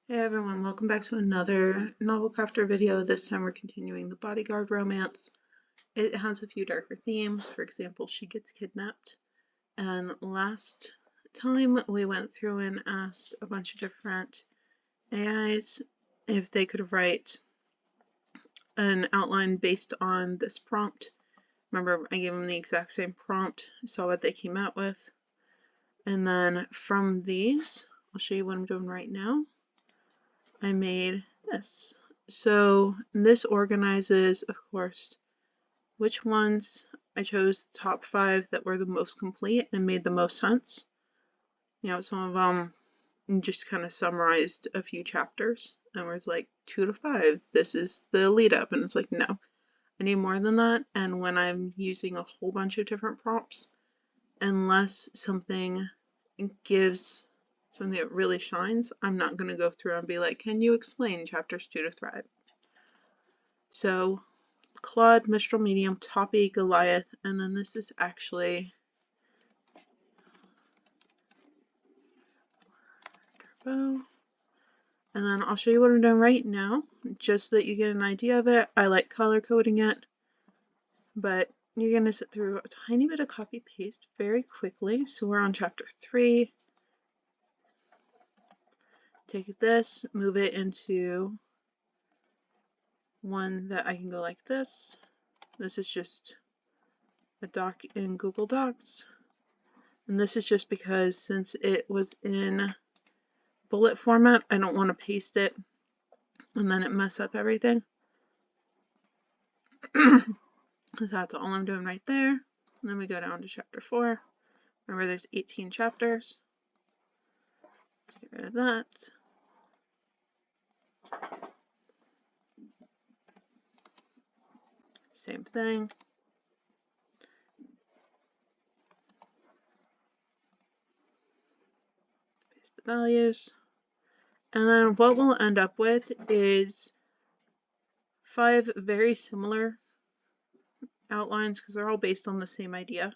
Hey everyone, welcome back to another novel crafter video. This time we're continuing the Bodyguard romance. It has a few darker themes. For example, she gets kidnapped. And last time we went through and asked a bunch of different AIs if they could write an outline based on this prompt. Remember, I gave them the exact same prompt, saw what they came out with. And then from these, I'll show you what I'm doing right now. I made this. So this organizes, of course, which ones I chose the top 5 that were the most complete and made the most sense. You know, some of them just kind of summarized a few chapters and was like 2 to 5. This is the lead up, and it's like, no, I need more than that. And when I'm using a whole bunch of different prompts, unless something gives something that really shines, I'm not going to go through and be like, can you explain chapters 2 to 5? So Claude, Mistral Medium, Toppy, Goliath, and then this is actually Turbo. And then I'll show you what I'm doing right now, just so that you get an idea of it. I like color coding it, but you're going to sit through a tiny bit of copy paste very quickly. So we're on chapter 3. Take this, move it into one that I can go like this. This is just a doc in Google Docs. And this is just because since it was in bullet format, I don't want to paste it and then it mess up everything. So that's all I'm doing right there. And then we go down to chapter 4. Remember, there's 18 chapters. Get rid of that. Same thing. Paste the values. And then what we'll end up with is 5 very similar outlines because they're all based on the same idea.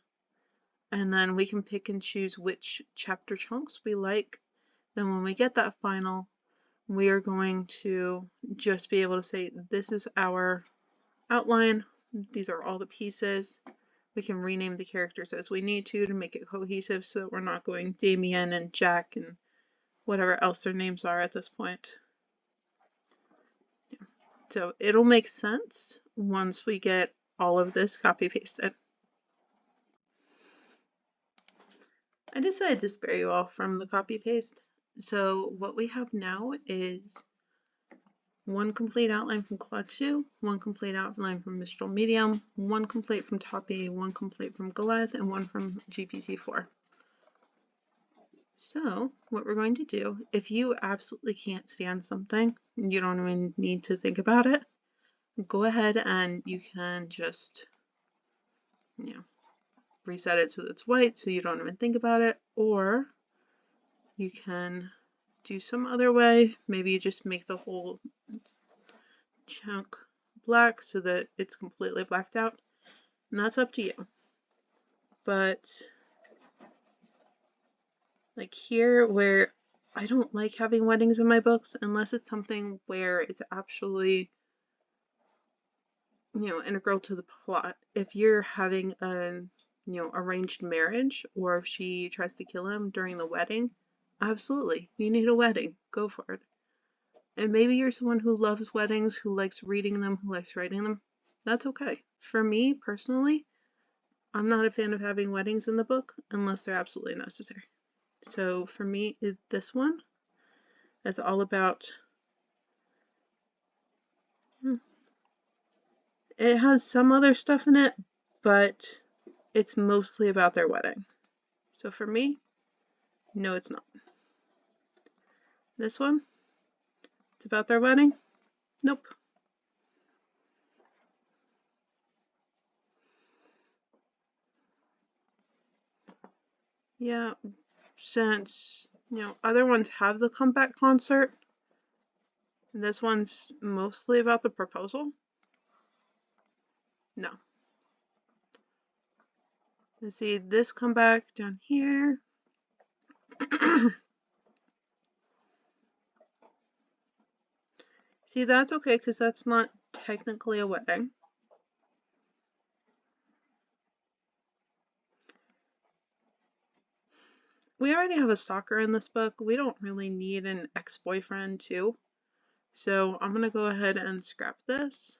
And then we can pick and choose which chapter chunks we like. Then when we get that final, we are going to just be able to say, this is our outline. These are all the pieces. We can rename the characters as we need to make it cohesive so that we're not going Damien and Jack and whatever else their names are at this point. Yeah. So it'll make sense once we get all of this copy pasted. I decided to spare you all from the copy paste. So what we have now is 1 complete outline from Claude 2, 1 complete outline from Mistral Medium, 1 complete from Toppy, 1 complete from Goliath, and 1 from GPC 4. So what we're going to do, if you absolutely can't stand something, you don't even need to think about it, go ahead and you can just, reset it so that it's white so you don't even think about it, or you can do some other way. Maybe you just make the whole chunk black so that it's completely blacked out, and that's up to you. But like here, where I don't like having weddings in my books unless it's something where it's actually integral to the plot. If you're having a arranged marriage, or if she tries to kill him during the wedding, absolutely, you need a wedding, go for it. And maybe you're someone who loves weddings, who likes reading them, who likes writing them. That's okay. For me, personally, I'm not a fan of having weddings in the book unless they're absolutely necessary. So for me, this one is all about... It has some other stuff in it, but it's mostly about their wedding. So for me, no, it's not. This one, it's about their wedding? Nope. Yeah, since, other ones have the comeback concert, this one's mostly about the proposal. No. Let's see, this comeback down here. See, that's okay because that's not technically a wedding. We already have a stalker in this book. We don't really need an ex-boyfriend too. So I'm going to go ahead and scrap this.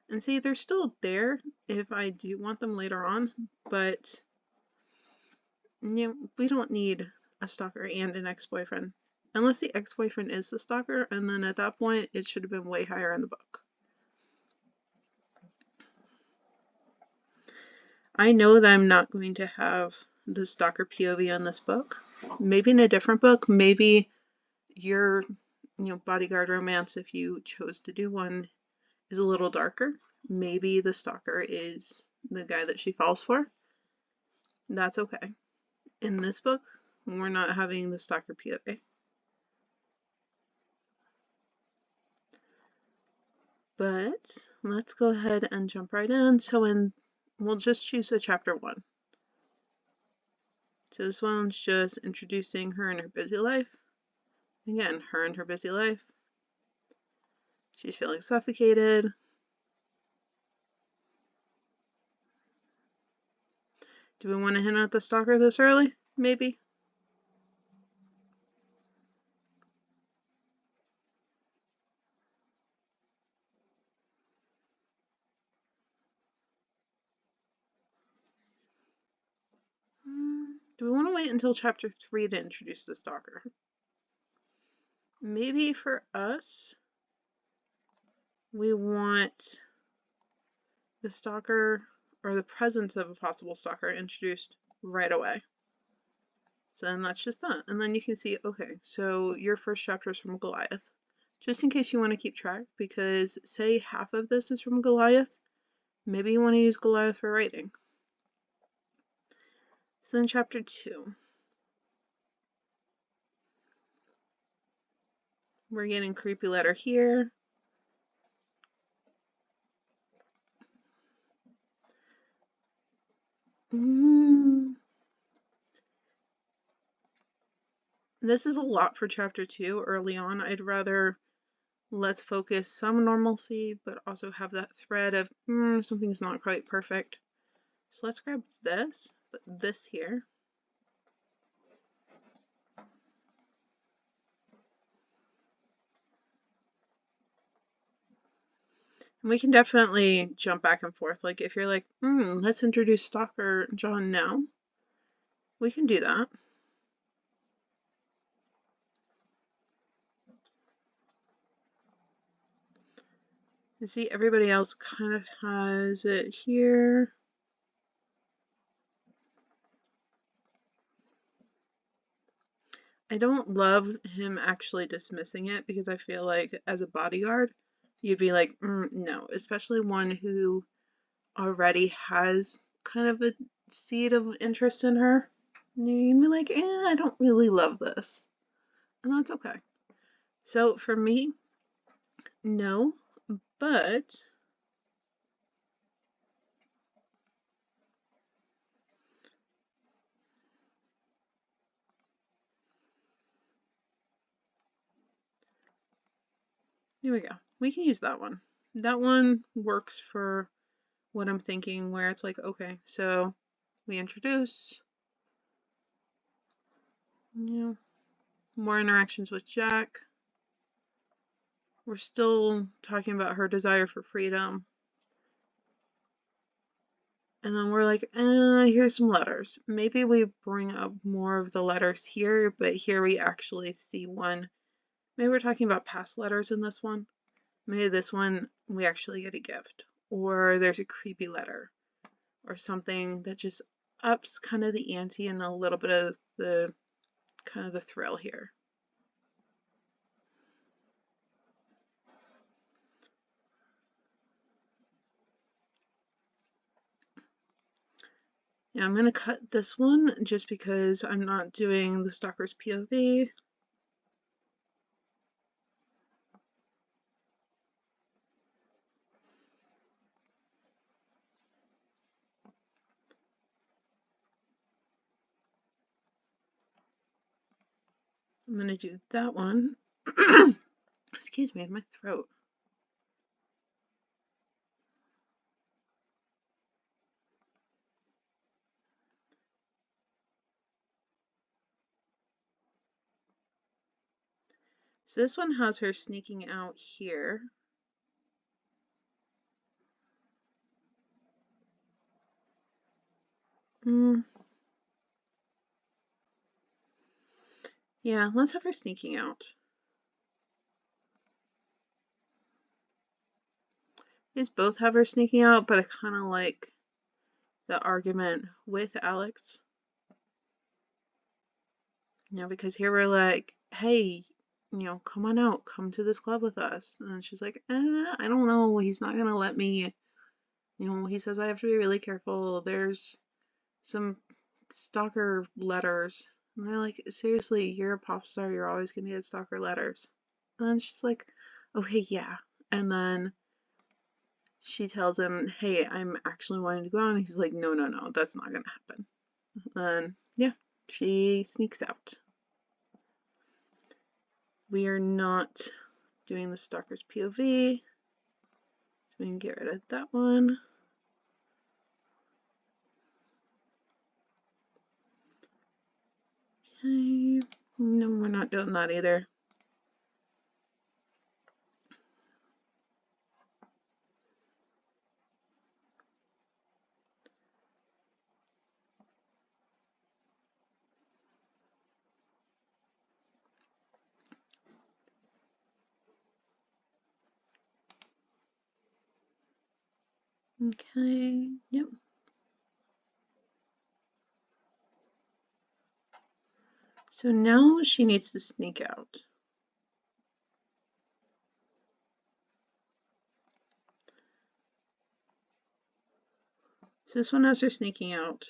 And see, they're still there if I do want them later on, but you know, we don't need a stalker and an ex-boyfriend. Unless the ex-boyfriend is the stalker, and then at that point, it should have been way higher in the book. I know that I'm not going to have the stalker POV in this book. Maybe in a different book, maybe your bodyguard romance, if you chose to do one, is a little darker. Maybe the stalker is the guy that she falls for. That's okay. In this book, we're not having the stalker POV. But let's go ahead and jump right in. So we'll just choose a chapter 1. So this one's just introducing her and her busy life. Again, her and her busy life. She's feeling suffocated. Do we want to hint at the stalker this early? Maybe. Do we want to wait until chapter 3 to introduce the stalker? Maybe for us, we want the stalker or the presence of a possible stalker introduced right away. So then that's just that. And then you can see, okay, so your first chapter is from Goliath. Just in case you want to keep track, because say half of this is from Goliath, maybe you want to use Goliath for writing. So then chapter 2. We're getting creepy letter here. This is a lot for chapter 2 early on. I'd rather let's focus some normalcy, but also have that thread of something's not quite perfect. So let's grab this, but this here. And we can definitely jump back and forth. Like if you're like, let's introduce Stalker John now, we can do that. You see, everybody else kind of has it here. I don't love him actually dismissing it because I feel like as a bodyguard, you'd be like, no, especially one who already has kind of a seed of interest in her. You'd be like, I don't really love this. And that's okay. So for me, no, but here we go. We can use that one. That one works for what I'm thinking, where it's like, okay, so we introduce, more interactions with Jack. We're still talking about her desire for freedom. And then we're like, here's some letters. Maybe we bring up more of the letters here, but here we actually see one. Maybe we're talking about past letters in this one. Maybe this one we actually get a gift, or there's a creepy letter, or something that just ups kind of the ante and a little bit of the kind of the thrill here. Yeah, I'm going to cut this one just because I'm not doing the stalker's POV. I'm going to do that one. excuse me, my throat. So this one has her sneaking out here. Yeah, let's have her sneaking out. These both have her sneaking out, but I kind of like the argument with Alex. You know, because here we're like, hey, you know, come on out, come to this club with us. And she's like, I don't know, he's not gonna let me. You know, he says I have to be really careful. There's some stalker letters. And they're like, seriously, you're a pop star, you're always gonna get stalker letters. And then she's like, okay, yeah. And then she tells him, hey, I'm actually wanting to go out. And he's like, no, that's not gonna happen. And yeah, she sneaks out. We are not doing the stalker's POV. So we can get rid of that one. Okay, no, we're not doing that either. Okay, yep. So now she needs to sneak out. So this one has her sneaking out.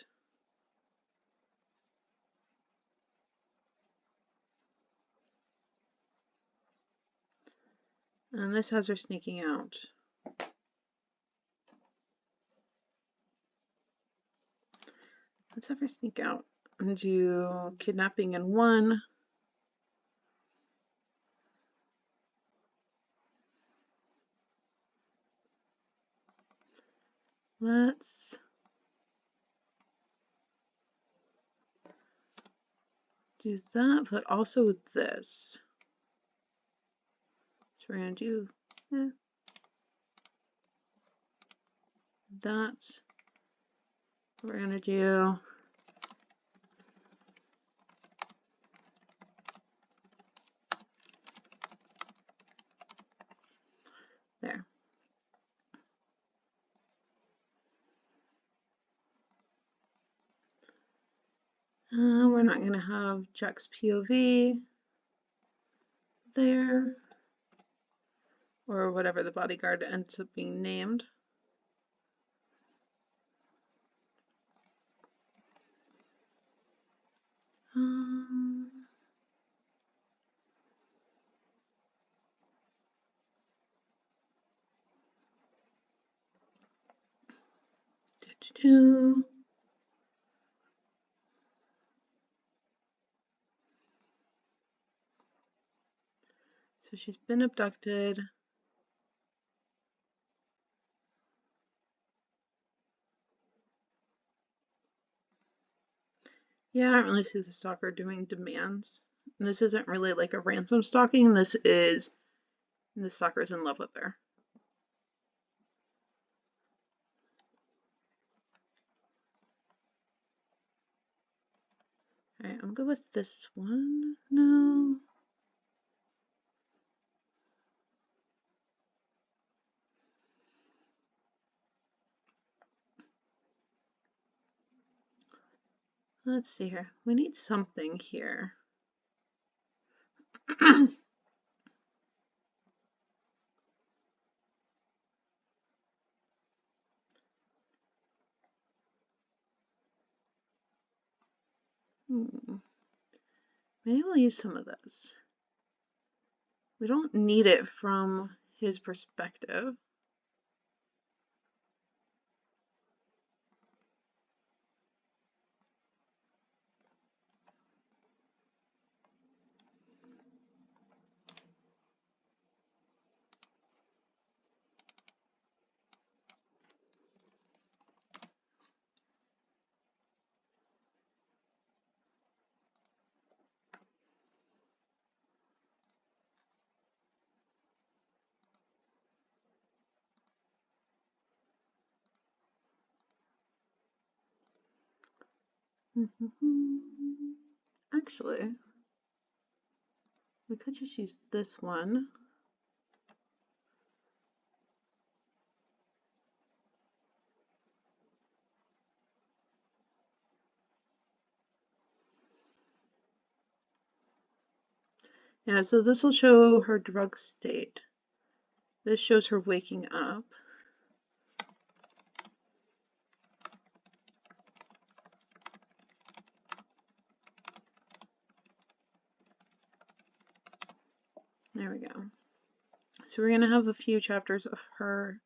And this has her sneaking out. Let's have her sneak out and do kidnapping in 1. Let's do that, but also this. So we're going to do that. We're going to do there. We're not going to have Jack's POV there, or whatever the bodyguard ends up being named. So she's been abducted. Yeah, I don't really see the stalker doing demands. And this isn't really like a ransom stalking. This is the stalker's in love with her. Alright, I'm good with this one. No. Let's see here. We need something here. Maybe we'll use some of this. We don't need it from his perspective. Actually, we could just use this one. Yeah, so this will show her drug state. This shows her waking up. There we go. So we're going to have a few chapters of her.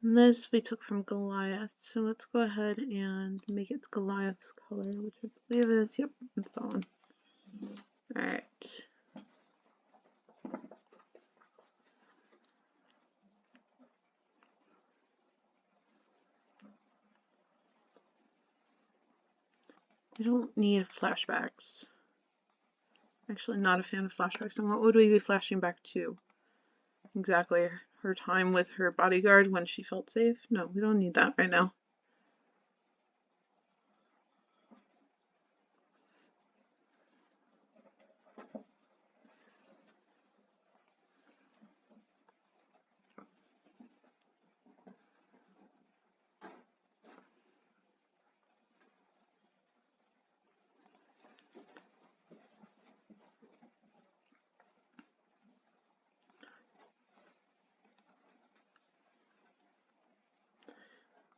And this we took from Goliath. So let's go ahead and make it Goliath's color, which I believe is, yep, it's that one. Alright. We don't need flashbacks. Actually, not a fan of flashbacks. And what would we be flashing back to? Exactly. Her time with her bodyguard when she felt safe? No, we don't need that right now.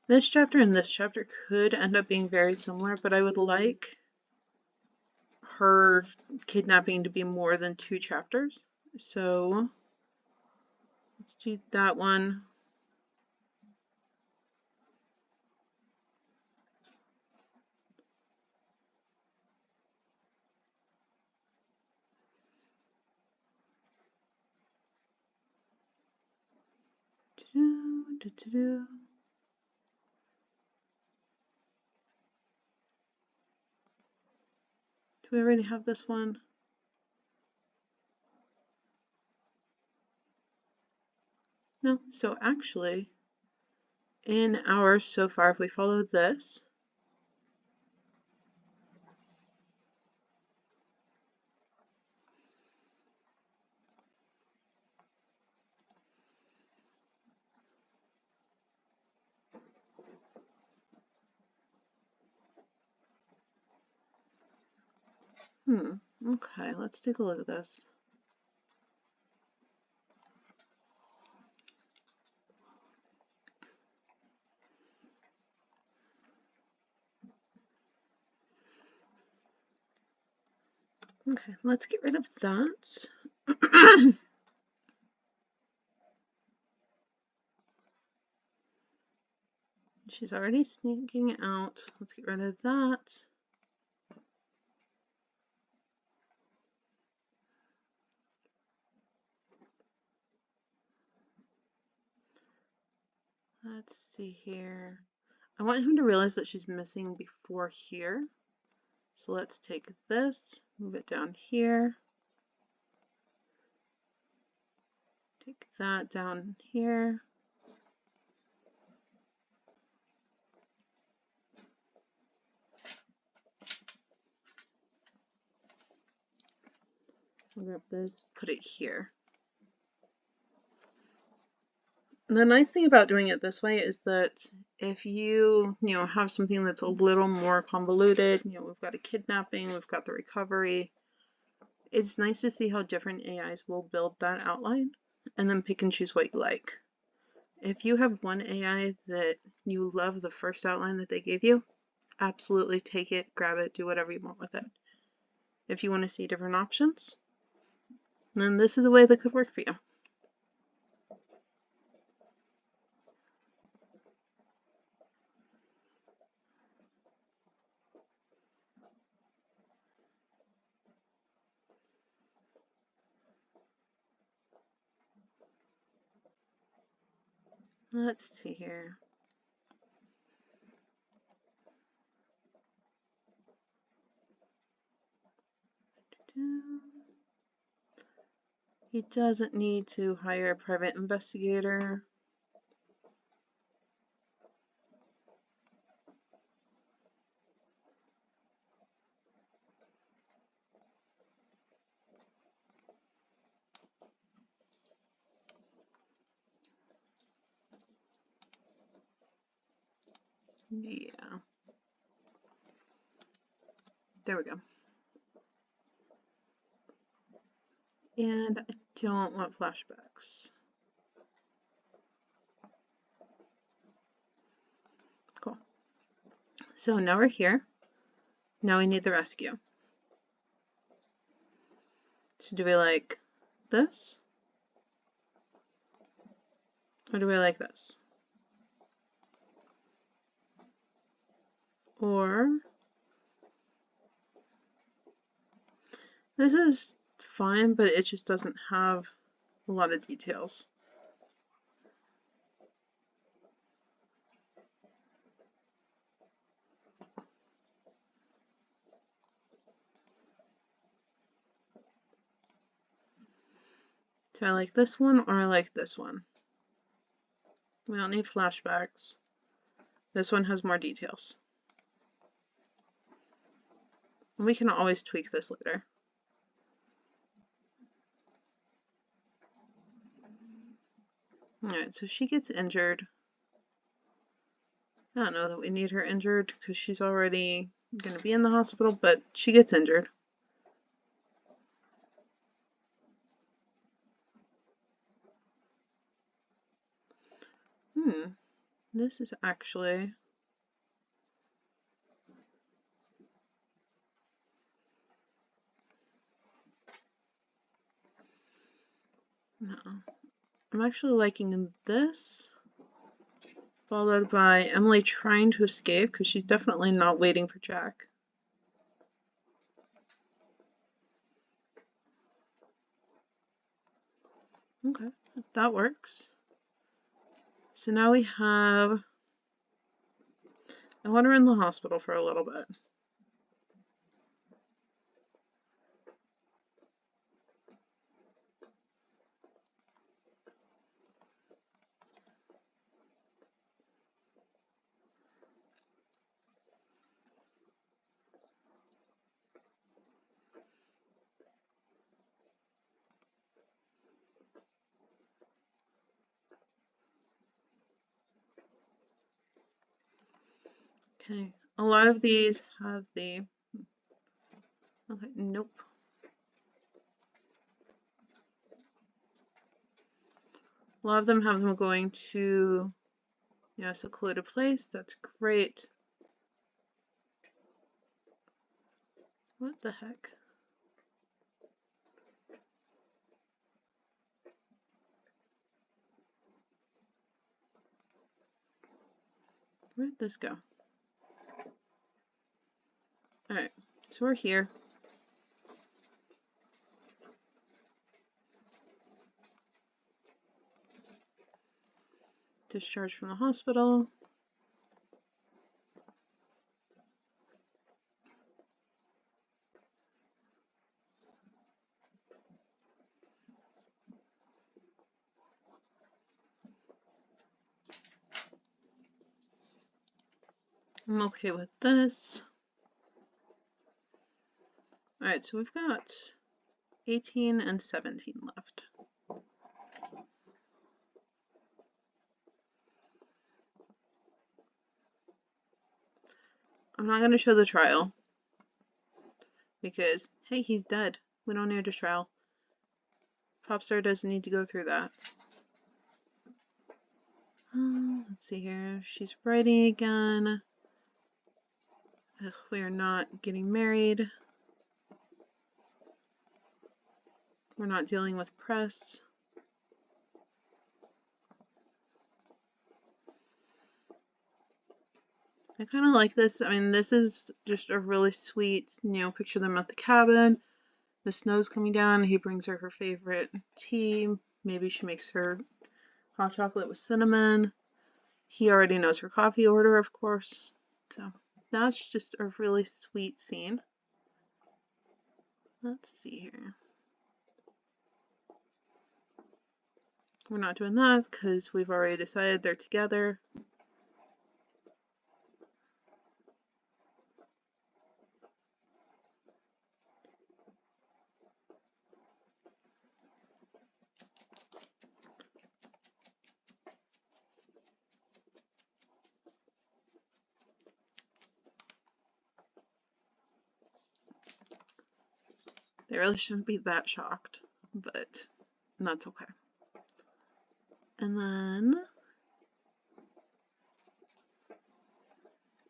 This chapter and this chapter could end up being very similar, but I would like her kidnapping to be more than 2 chapters. So let's do that one. Do we already have this one? No. So actually, in ours so far, if we follow this, okay, let's take a look at this. Okay, let's get rid of that. She's already sneaking out. Let's get rid of that. Let's see here. I want him to realize that she's missing before here. So let's take this, move it down here. Take that down here. I'll grab this, put it here. And the nice thing about doing it this way is that if you have something that's a little more convoluted, we've got a kidnapping, we've got the recovery, it's nice to see how different AIs will build that outline and then pick and choose what you like. If you have one AI that you love the first outline that they gave you, absolutely take it, grab it, do whatever you want with it. If you want to see different options, then this is a way that could work for you. Let's see here. He doesn't need to hire a private investigator. Yeah. There we go. And I don't want flashbacks. Cool. So now we're here. Now we need the rescue. So do we like this? Or do we like this? Or this is fine, but it just doesn't have a lot of details. Do I like this one or I like this one? We don't need flashbacks. This one has more details. And we can always tweak this later. Alright, so she gets injured. I don't know that we need her injured because she's already going to be in the hospital, but she gets injured. This is actually... No. I'm actually liking this, followed by Emily trying to escape because she's definitely not waiting for Jack. Okay, that works. So now we have... I want her in the hospital for a little bit. Okay, a lot of these have the... Okay, nope. A lot of them have them going to, a secluded place. That's great. What the heck? Where'd this go? Alright, so we're here. Discharged from the hospital. I'm okay with this. Alright, so we've got 18 and 17 left. I'm not going to show the trial because, hey, he's dead. We don't need a trial. Popstar doesn't need to go through that. Let's see here. She's writing again. Ugh, we are not getting married. We're not dealing with press. I kind of like this. I mean, this is just a really sweet, picture them at the cabin. The snow's coming down. He brings her her favorite tea. Maybe she makes her hot chocolate with cinnamon. He already knows her coffee order, of course. So that's just a really sweet scene. Let's see here. We're not doing that because we've already decided they're together. They really shouldn't be that shocked, but that's okay. And then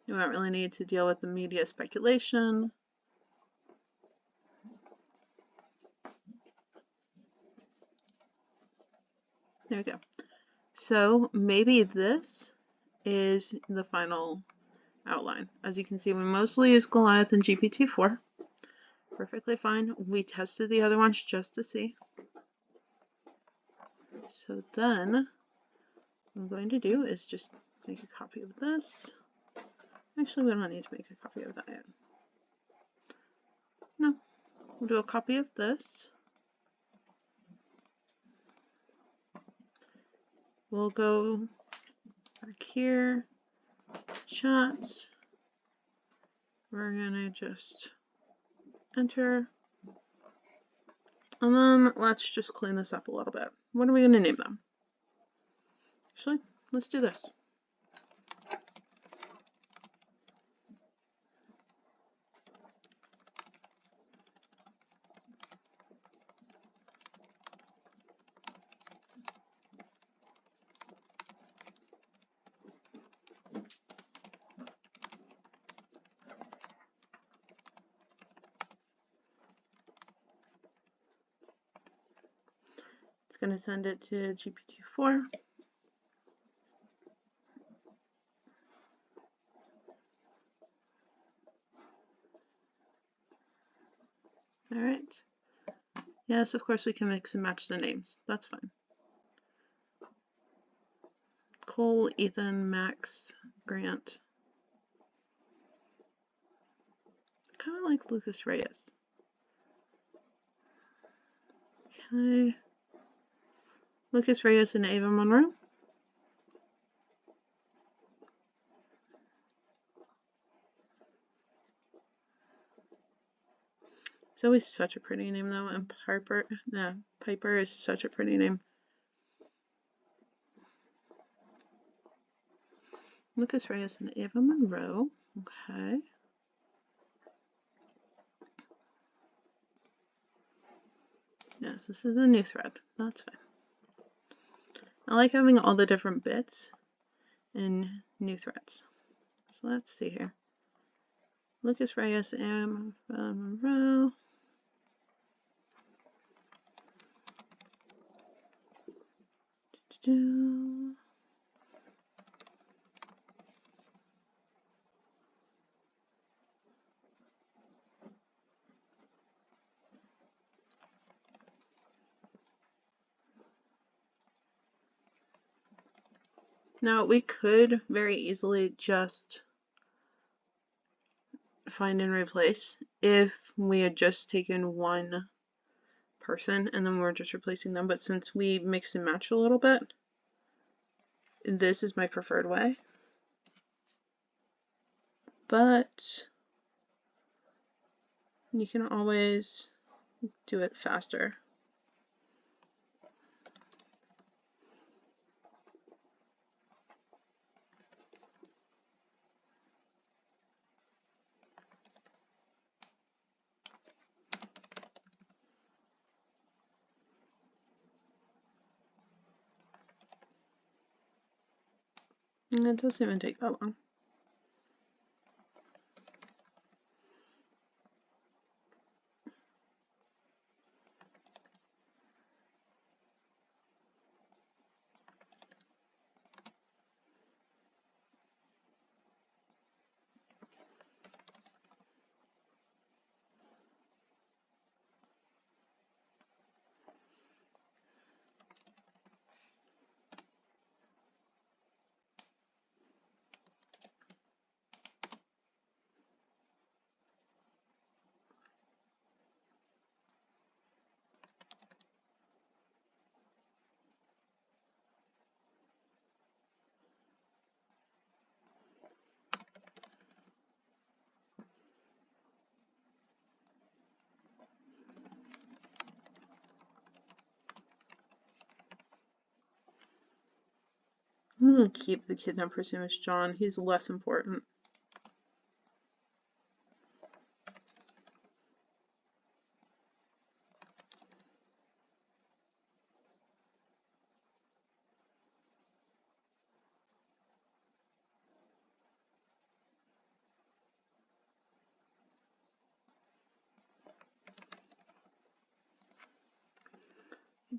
you don't really need to deal with the media speculation. There we go. So maybe this is the final outline. As you can see, we mostly use Goliath and GPT-4. Perfectly fine. We tested the other ones just to see. So then what I'm going to do is just make a copy of this. Actually, we don't need to make a copy of that yet. No, we'll do a copy of this. We'll go back here, chat. We're gonna just enter. And then let's just clean this up a little bit. What are we gonna name them? Actually, let's do this. It's gonna send it to GPT-4. All right. Yes, of course we can mix and match the names. That's fine. Cole, Ethan, Max, Grant. Kind of like Lucas Reyes. Okay. Lucas Reyes and Ava Monroe. Zoe's such a pretty name though, and Piper is such a pretty name. Lucas Reyes and Ava Monroe. Okay. Yes, this is a new thread. That's fine. I like having all the different bits in new threads. So let's see here. Lucas Reyes and Ava Monroe. Now we could very easily just find and replace if we had just taken one person and then we're just replacing them, but since we mix and match a little bit, this is my preferred way. But you can always do it faster. And it doesn't even take that long. I'm going to keep the kidnapper's name as John. He's less important.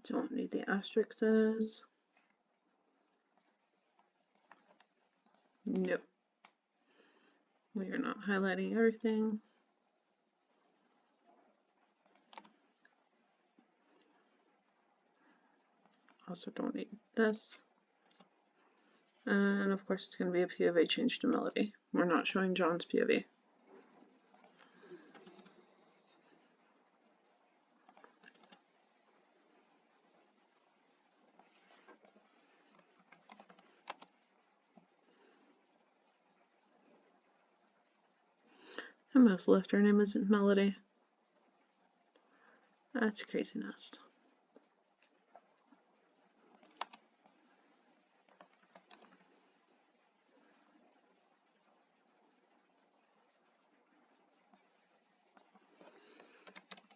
You don't need the asterisks. Nope. We are not highlighting everything. Also don't need this. And of course it's going to be a POV change to Melody. We're not showing John's POV. I almost left her name isn't Melody. That's craziness.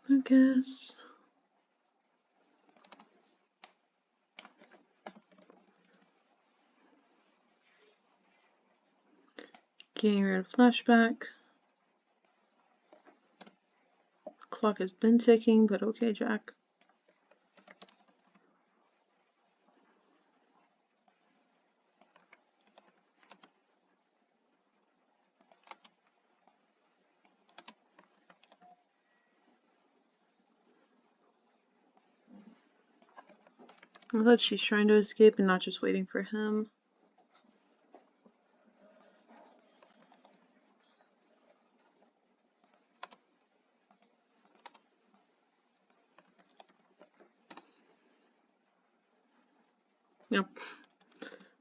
Lucas. Getting rid of flashback. Clock has been ticking, but okay, Jack. I'm glad she's trying to escape and not just waiting for him. Yep.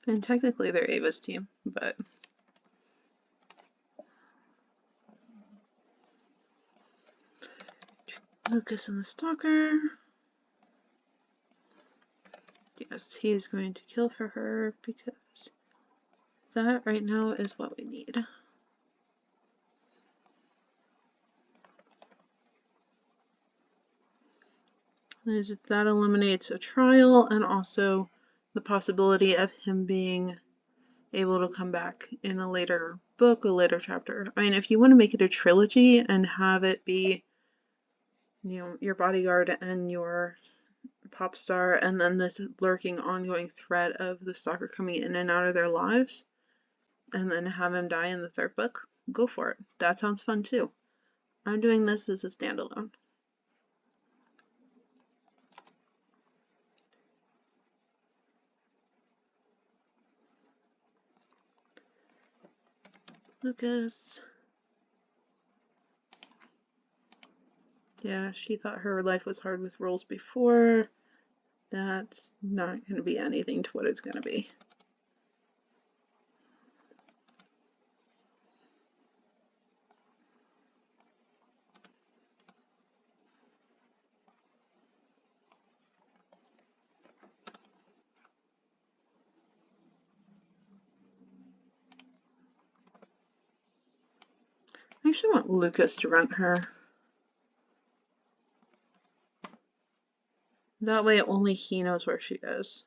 And technically they're Ava's team, but Lucas and the stalker. Yes, he is going to kill for her because that right now is what we need. That eliminates a trial and also the possibility of him being able to come back in a later book, a later chapter. I mean, if you want to make it a trilogy and have it be, you know, your bodyguard and your pop star, and then this lurking ongoing thread of the stalker coming in and out of their lives, and then have him die in the third book, go for it. That sounds fun too. I'm doing this as a standalone. Lucas. Yeah, she thought her life was hard with rules before. That's not going to be anything to what it's going to be. I actually want Lucas to rent her. That way only he knows where she is.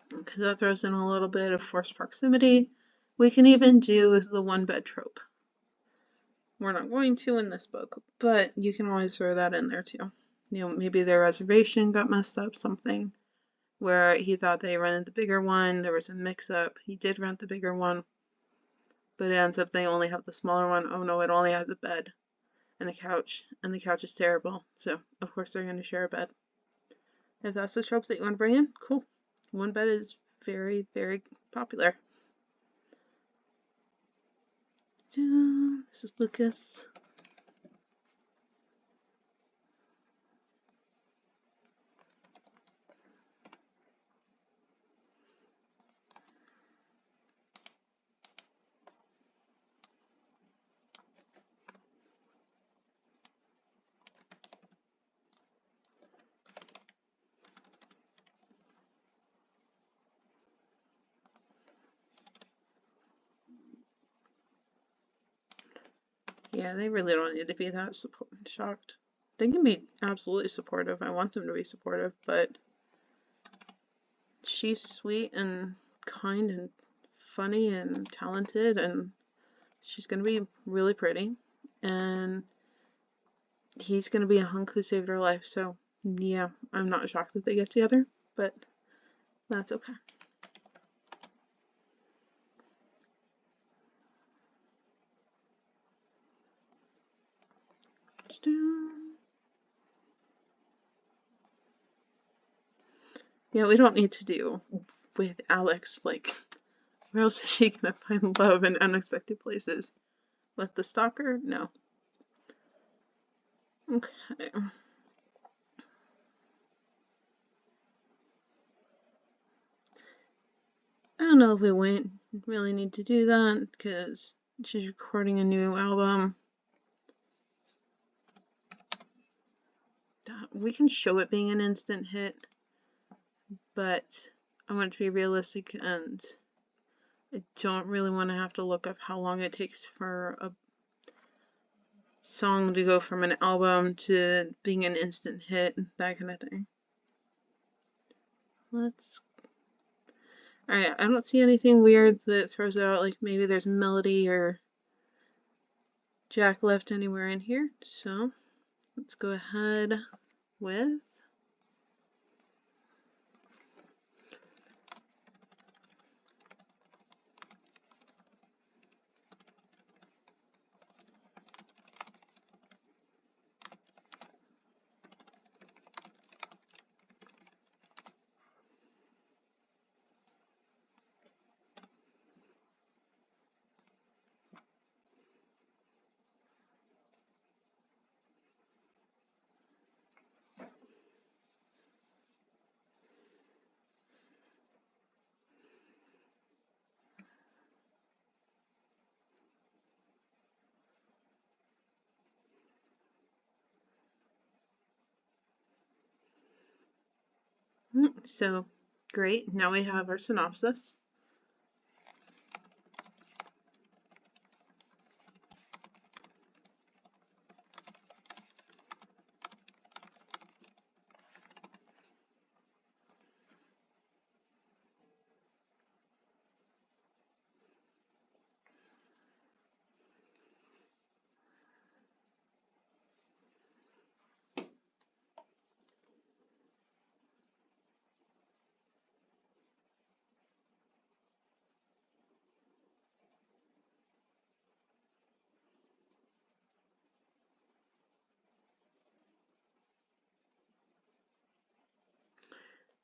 Because that throws in a little bit of forced proximity. We can even do the one bed trope. We're not going to in this book, but you can always throw that in there too. You know, maybe their reservation got messed up, something where he thought they rented the bigger one, there was a mix-up, he did rent the bigger one, but it ends up they only have the smaller one. Oh no, it only has a bed and a couch, and the couch is terrible, so of course they're going to share a bed. If that's the tropes that you want to bring in, cool. One bed is very, very popular. This is Lucas. Yeah, they really don't need to be that shocked. They can be absolutely supportive. I want them to be supportive, but she's sweet and kind and funny and talented, and she's gonna be really pretty, and he's gonna be a hunk who saved her life. So yeah, I'm not shocked that they get together, but that's okay. Yeah, we don't need to deal with Alex, like, where else is she gonna find love in unexpected places? With the stalker? No. Okay. I don't know if we really need to do that, because she's recording a new album. We can show it being an instant hit, but I want it to be realistic, and I don't really want to have to look up how long it takes for a song to go from an album to being an instant hit, that kind of thing. Alright, I don't see anything weird that throws out, like maybe there's melody or Jack left anywhere in here, so let's go ahead with so great, now we have our synopsis.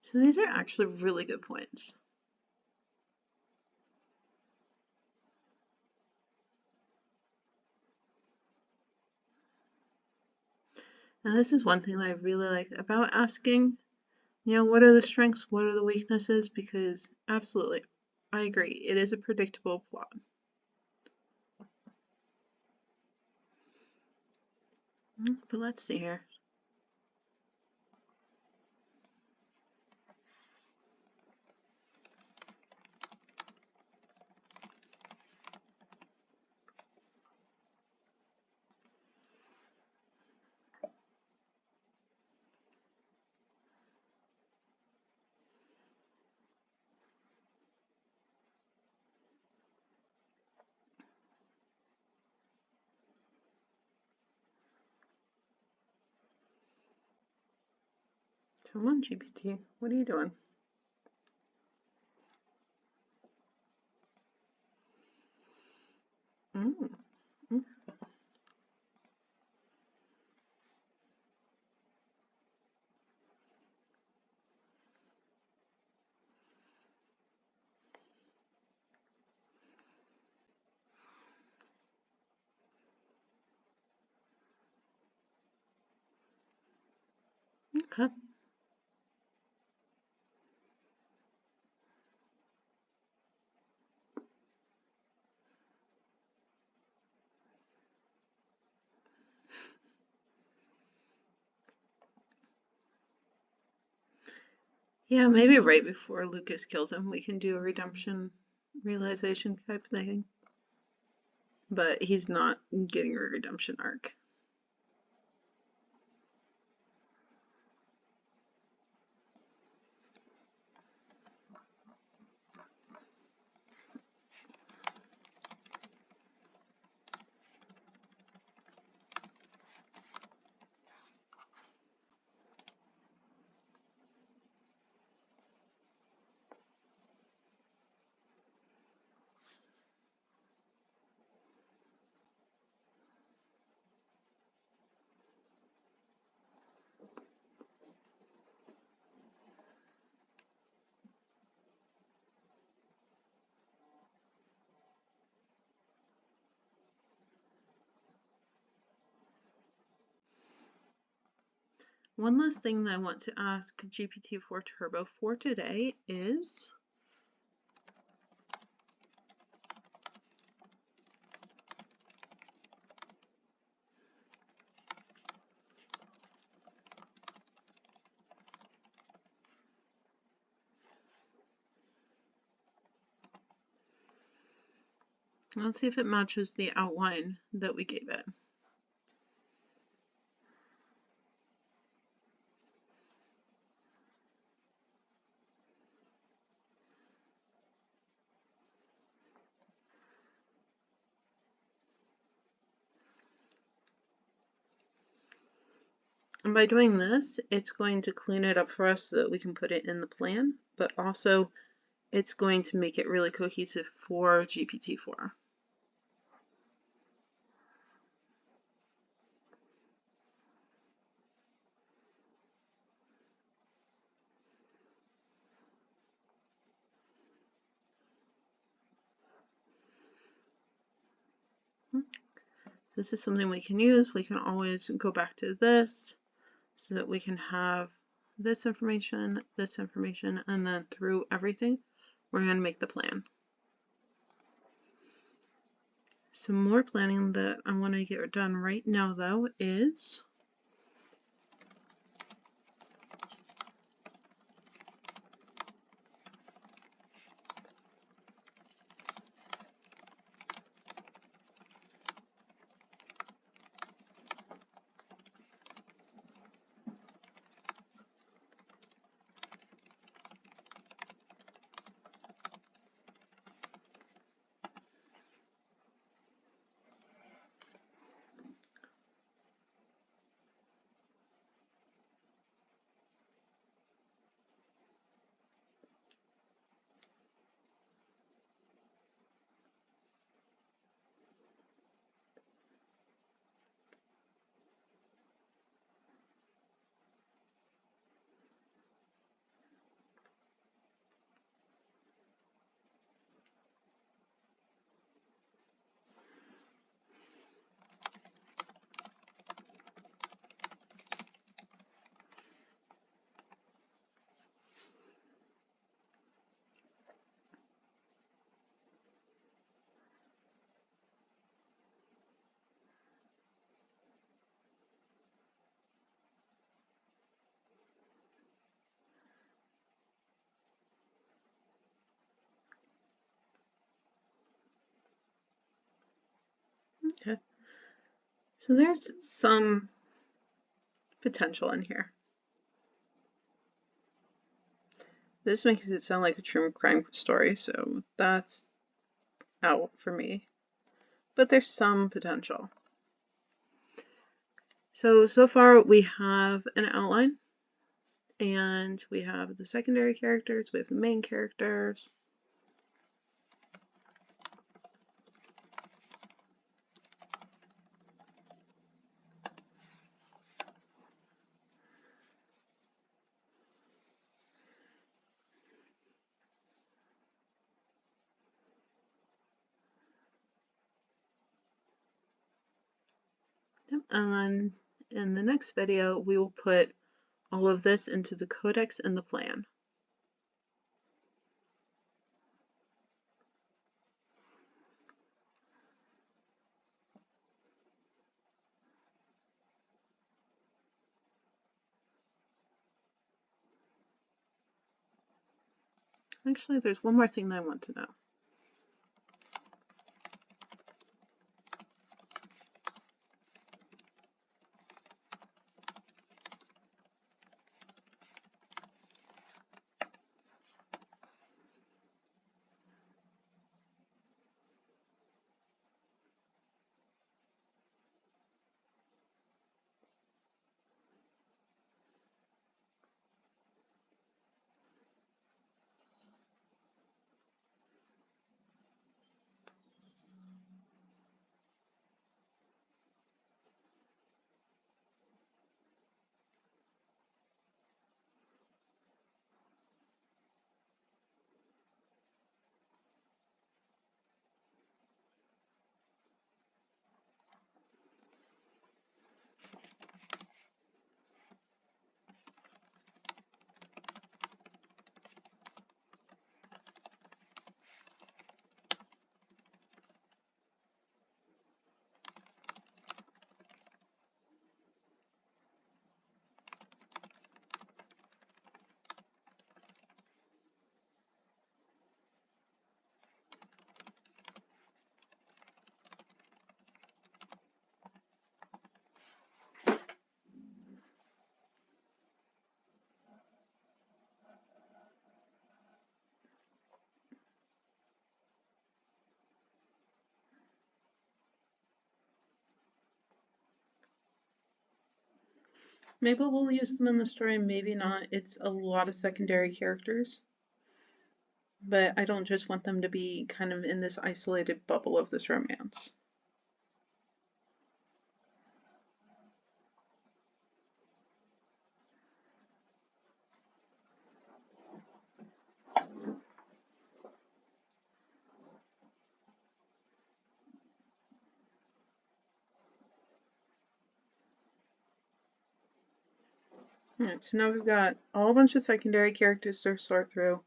So these are actually really good points. Now this is one thing that I really like about asking, what are the strengths, what are the weaknesses, because absolutely, I agree, it is a predictable plot. But let's see here. Come on, GPT, what are you doing? Mm. Mm. Okay. Yeah, maybe right before Lucas kills him, we can do a redemption realization type thing. But he's not getting a redemption arc. One last thing that I want to ask GPT-4 Turbo for today is, let's see if it matches the outline that we gave it. And by doing this, it's going to clean it up for us so that we can put it in the plan, but also it's going to make it really cohesive for GPT-4. This is something we can use. We can always go back to this so that we can have this information, and then through everything, we're going to make the plan. Some more planning that I want to get done right now, though, is okay. So there's some potential in here. This makes it sound like a true crime story, so that's out for me. But there's some potential. So far we have an outline, and we have the secondary characters, we have the main characters. And then in the next video, we will put all of this into the codex and the plan. Actually, there's one more thing that I want to know. Maybe we'll use them in the story, maybe not. It's a lot of secondary characters, but I don't just want them to be kind of in this isolated bubble of this romance. Alright, so now we've got a whole bunch of secondary characters to sort through.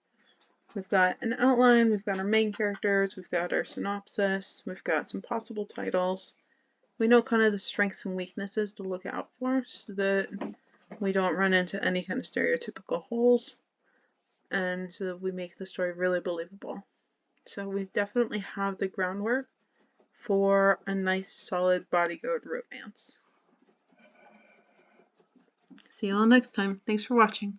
We've got an outline, we've got our main characters, we've got our synopsis, we've got some possible titles. We know kind of the strengths and weaknesses to look out for so that we don't run into any kind of stereotypical holes, and so that we make the story really believable. So we definitely have the groundwork for a nice solid bodyguard romance. See you all next time. Thanks for watching.